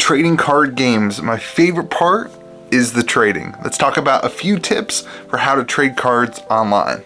Trading card games. My favorite part is the trading. Let's talk about a few tips for how to trade cards online.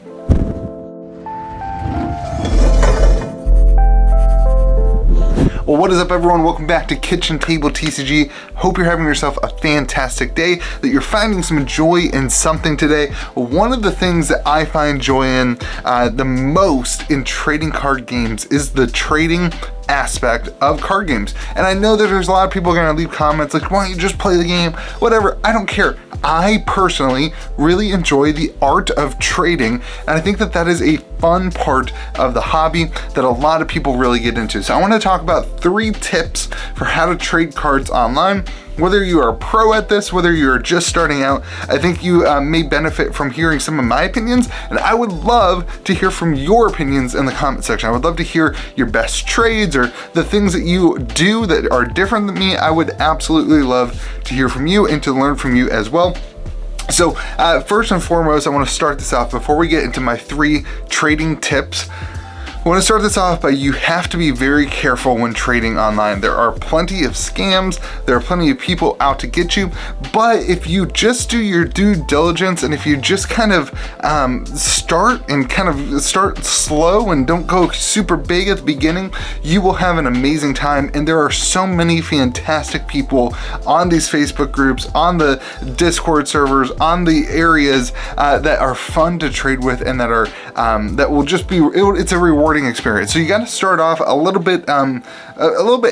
Well, what is up everyone? Welcome back to Kitchen Table TCG. Hope you're having yourself a fantastic day, that you're finding some joy in something today. One of the things that I find joy in the most in trading card games is the trading aspect of card games. And I know that there's a lot of people going to leave comments like, why don't you just play the game? Whatever, I don't care. I personally really enjoy the art of trading, and I think that that is a fun part of the hobby that a lot of people really get into. So I want to talk about 3 tips for how to trade cards online. Whether you are a pro at this, whether you're just starting out, I think you may benefit from hearing some of my opinions, and I would love to hear from your opinions in the comment section. I would love to hear your best trades or the things that you do that are different than me. I would absolutely love to hear from you and to learn from you as well. So first and foremost, I want to start this off before we get into my 3 trading tips. I want to start this off by you have to be very careful when trading online. There are plenty of scams, there are plenty of people out to get you, but if you just do your due diligence and if you just kind of start slow and don't go super big at the beginning, you will have an amazing time. And there are so many fantastic people on these Facebook groups, on the Discord servers, on the areas that are fun to trade with and that are that will just be, it's a rewarding experience. So you got to start off a little bit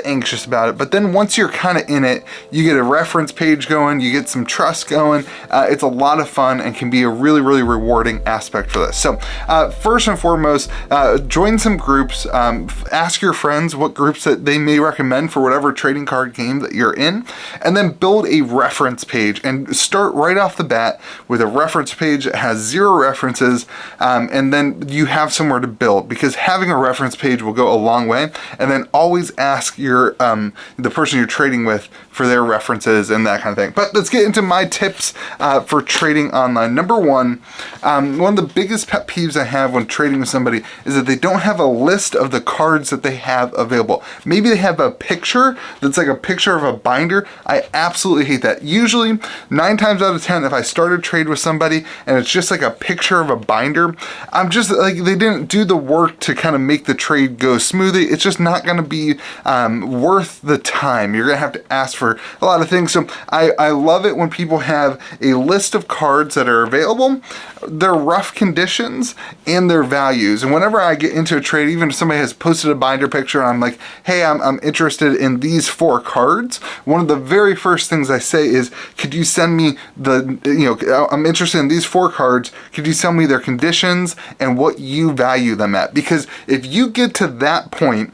anxious about it, but then once you're kind of in it, you get a reference page going, you get some trust going. It's a lot of fun and can be a really rewarding aspect for this. So first and foremost, join some groups, ask your friends what groups that they may recommend for whatever trading card game that you're in, and then build a reference page and start right off the bat with a reference page that has 0 references, and then you have somewhere to build, because having a reference page will go a long way. And then always ask your the person you're trading with for their references and that kind of thing. But let's get into my tips for trading online. Number 1, one of the biggest pet peeves I have when trading with somebody is that they don't have a list of the cards that they have available. Maybe they have a picture that's like a picture of a binder. I absolutely hate that. Usually 9 times out of 10, if I start a trade with somebody and it's just like a picture of a binder, I'm just like, they didn't do the work to kind of make the trade go smoothly. It's just not going to be worth the time. You're going to have to ask for a lot of things. So I love it when people have a list of cards that are available, their rough conditions, and their values. And whenever I get into a trade, even if somebody has posted a binder picture and I'm like, hey, I'm interested in these 4 cards, one of the very first things I say is, could you send me I'm interested in these 4 cards, could you send me their conditions and what you value them at? Because if you get to that point,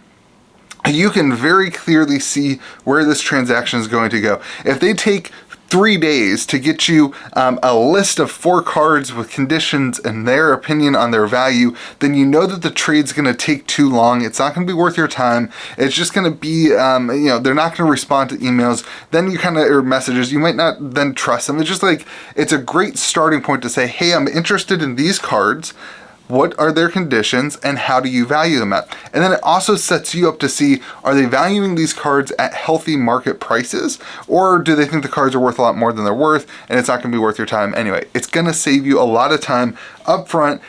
you can very clearly see where this transaction is going to go. If they take 3 days to get you a list of 4 cards with conditions and their opinion on their value, then you know that the trade's going to take too long. It's not going to be worth your time. It's just going to be, they're not going to respond to emails. Then you or messages, you might not then trust them. It's just like, it's a great starting point to say, hey, I'm interested in these cards. What are their conditions and how do you value them at? And then it also sets you up to see, are they valuing these cards at healthy market prices, or do they think the cards are worth a lot more than they're worth and it's not going to be worth your time anyway? It's going to save you a lot of time up front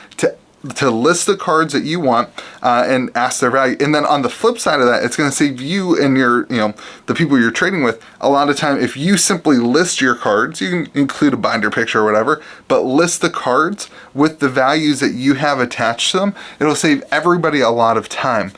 to list the cards that you want and ask their value. And then on the flip side of that, it's going to save you and your, the people you're trading with a lot of time. If you simply list your cards, you can include a binder picture or whatever, but list the cards with the values that you have attached to them, it'll save everybody a lot of time.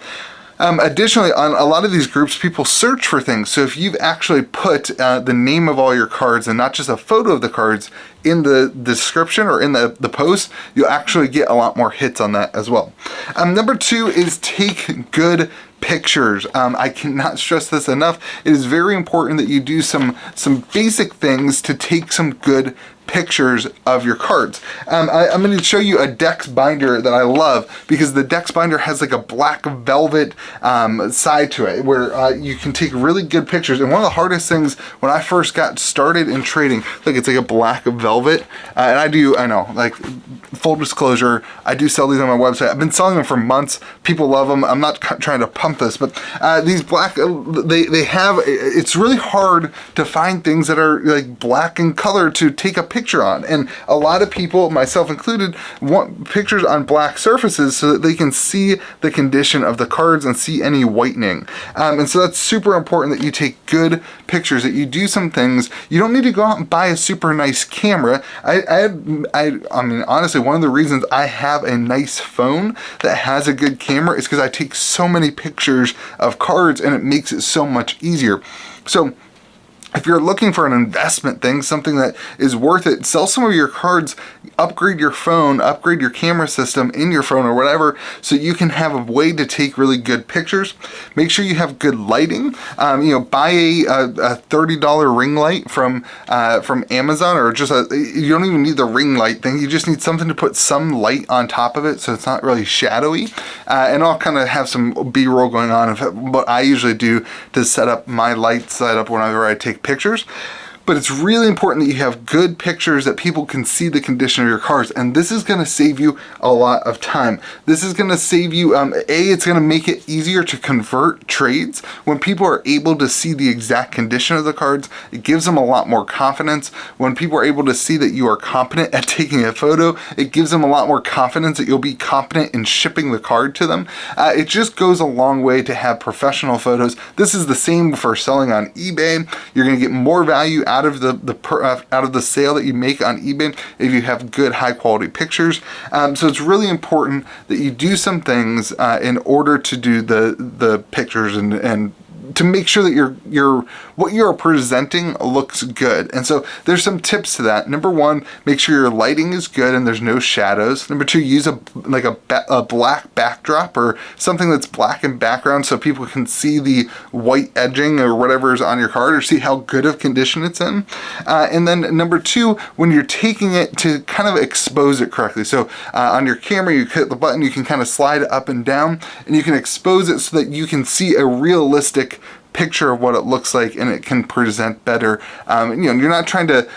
Additionally, on a lot of these groups, people search for things. So if you've actually put the name of all your cards and not just a photo of the cards in the description or in the post, you'll actually get a lot more hits on that as well. Number 2 is take good pictures. I cannot stress this enough. It is very important that you do some basic things to take some good pictures of your cards. I'm going to show you a Dex binder that I love, because the Dex binder has like a black velvet side to it where you can take really good pictures. And one of the hardest things when I first got started in trading, look, it's like a black velvet, and I know, like, full disclosure, I do sell these on my website. I've been selling them for months. People love them. I'm not trying to pump with this, but these black, they have, it's really hard to find things that are like black in color to take a picture on. And a lot of people, myself included, want pictures on black surfaces so that they can see the condition of the cards and see any whitening. And so that's super important that you take good pictures, that you do some things. You don't need to go out and buy a super nice camera. I mean, honestly, one of the reasons I have a nice phone that has a good camera is because I take so many pictures of cards and it makes it so much easier. So if you're looking for an investment thing, something that is worth it, sell some of your cards, upgrade your phone, upgrade your camera system in your phone or whatever, so you can have a way to take really good pictures. Make sure you have good lighting. Buy a $30 ring light from Amazon, or just you don't even need the ring light thing. You just need something to put some light on top of it so it's not really shadowy. And I'll kind of have some B-roll going on of what I usually do to set up my light setup whenever I take pictures. But it's really important that you have good pictures that people can see the condition of your cards, and this is going to save you a lot of time. This is going to save you, it's going to make it easier to convert trades. When people are able to see the exact condition of the cards, it gives them a lot more confidence. When people are able to see that you are competent at taking a photo, it gives them a lot more confidence that you'll be competent in shipping the card to them. It just goes a long way to have professional photos. This is the same for selling on eBay. You're going to get more value out of the sale that you make on eBay if you have good high quality pictures. So it's really important that you do some things in order to do the pictures and to make sure that what you're presenting looks good. And so there's some tips to that. Number one, make sure your lighting is good and there's no shadows. Number two, use a black backdrop or something that's black in background so people can see the white edging or whatever is on your card, or see how good of condition it's in. And then number two, when you're taking it, to kind of expose it correctly. So on your camera, you hit the button, you can kind of slide it up and down, and you can expose it so that you can see a realistic picture of what it looks like, and it can present better. You're not trying to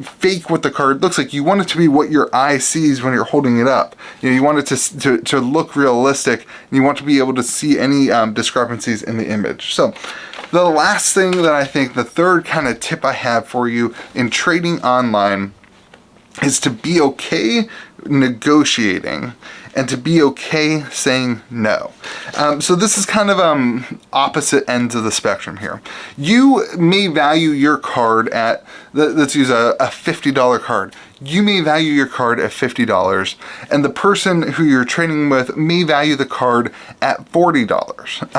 fake what the card looks like. You want it to be what your eye sees when you're holding it up. You want it to look realistic, and you want to be able to see any discrepancies in the image. So the last thing that I think, the third kind of tip I have for you in trading online, is to be okay negotiating and to be okay saying no. So this is kind of opposite ends of the spectrum here. You may value your card at, let's use a $50 card. You may value your card at $50, and the person who you're trading with may value the card at $40.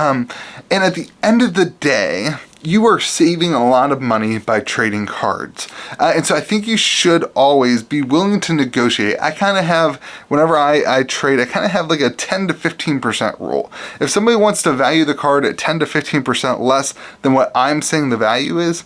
And at the end of the day, you are saving a lot of money by trading cards. And so I think you should always be willing to negotiate. I kind of have, whenever I trade, I kind of have like a 10 to 15% rule. If somebody wants to value the card at 10 to 15% less than what I'm saying the value is,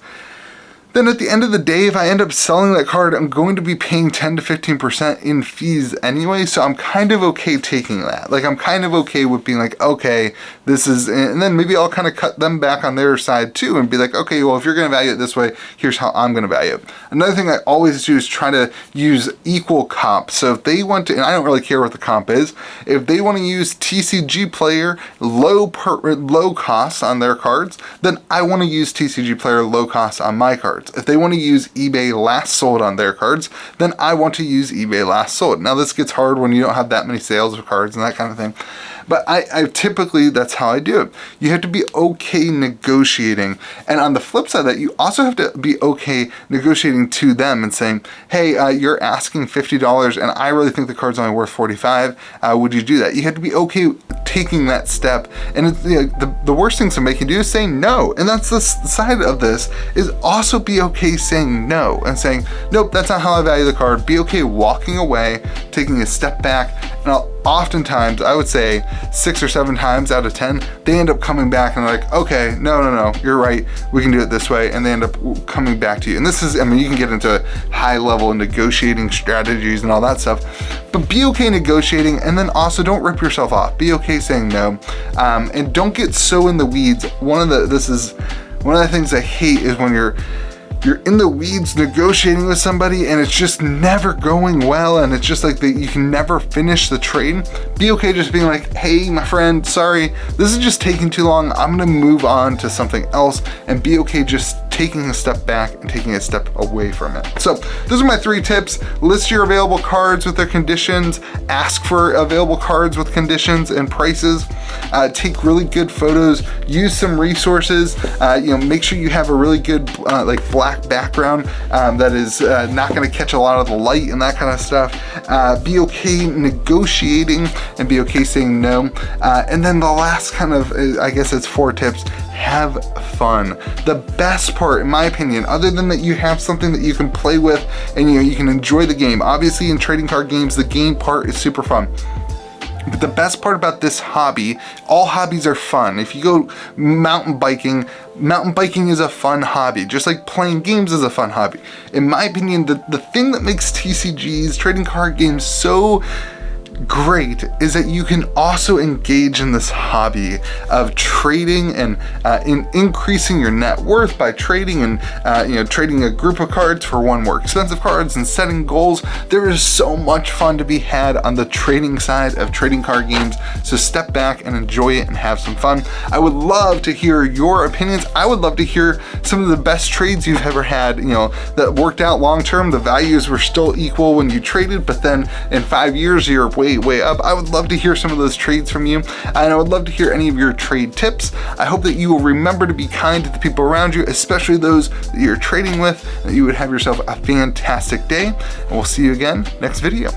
then at the end of the day, if I end up selling that card, I'm going to be paying 10 to 15% in fees anyway, so I'm kind of okay taking that. Like, I'm kind of okay with being like, okay, this is, and then maybe I'll kind of cut them back on their side too and be like, okay, well, if you're going to value it this way, here's how I'm going to value it. Another thing I always do is try to use equal comp. So if they want to, and I don't really care what the comp is, if they want to use TCG Player low cost on their cards, then I want to use TCG Player low cost on my cards. If they want to use eBay last sold on their cards, then I want to use eBay last sold. Now this gets hard when you don't have that many sales of cards and that kind of thing. But I typically, that's how I do it. You have to be okay negotiating. And on the flip side of that, you also have to be okay negotiating to them and saying, hey, you're asking $50 and I really think the card's only worth $45. Would you do that? You have to be okay taking that step. And it's, the worst thing somebody can do is say no. And that's the side of this, is also be okay saying no and saying, nope, that's not how I value the card. Be okay walking away, taking a step back. And oftentimes, I would say 6 or 7 times out of 10, they end up coming back and they're like, okay, no, you're right, we can do it this way, and they end up coming back to you. And this is, I mean, you can get into high level negotiating strategies and all that stuff, but be okay negotiating, and then also don't rip yourself off. Be okay saying no, and don't get so in the weeds. One of the things I hate is when you're you're in the weeds negotiating with somebody and it's just never going well, and it's just like you can never finish the trade, be okay just being like, hey, my friend, sorry, this is just taking too long. I'm gonna move on to something else, and be okay just taking a step back and taking a step away from it. So those are my 3 tips. List your available cards with their conditions, ask for available cards with conditions and prices, take really good photos, use some resources, make sure you have a really good like black background that is not gonna catch a lot of the light and that kind of stuff. Be okay negotiating and be okay saying no. And then the last kind of, I guess it's 4 tips. Have fun. The best part, in my opinion, other than that you have something that you can play with and you can enjoy the game. Obviously in trading card games, the game part is super fun. But the best part about this hobby, all hobbies are fun. If you go mountain biking is a fun hobby, just like playing games is a fun hobby. In my opinion, the thing that makes TCGs, trading card games, so great is that you can also engage in this hobby of trading and in increasing your net worth by trading and trading a group of cards for one more expensive cards and setting goals. There is so much fun to be had on the trading side of trading card games, so step back and enjoy it and have some fun. I would love to hear your opinions. I would love to hear some of the best trades you've ever had, that worked out long term. The values were still equal when you traded, but then in 5 years you're way up. I would love to hear some of those trades from you, and I would love to hear any of your trade tips. I hope that you will remember to be kind to the people around you, especially those that you're trading with, that you would have yourself a fantastic day, and we'll see you again next video.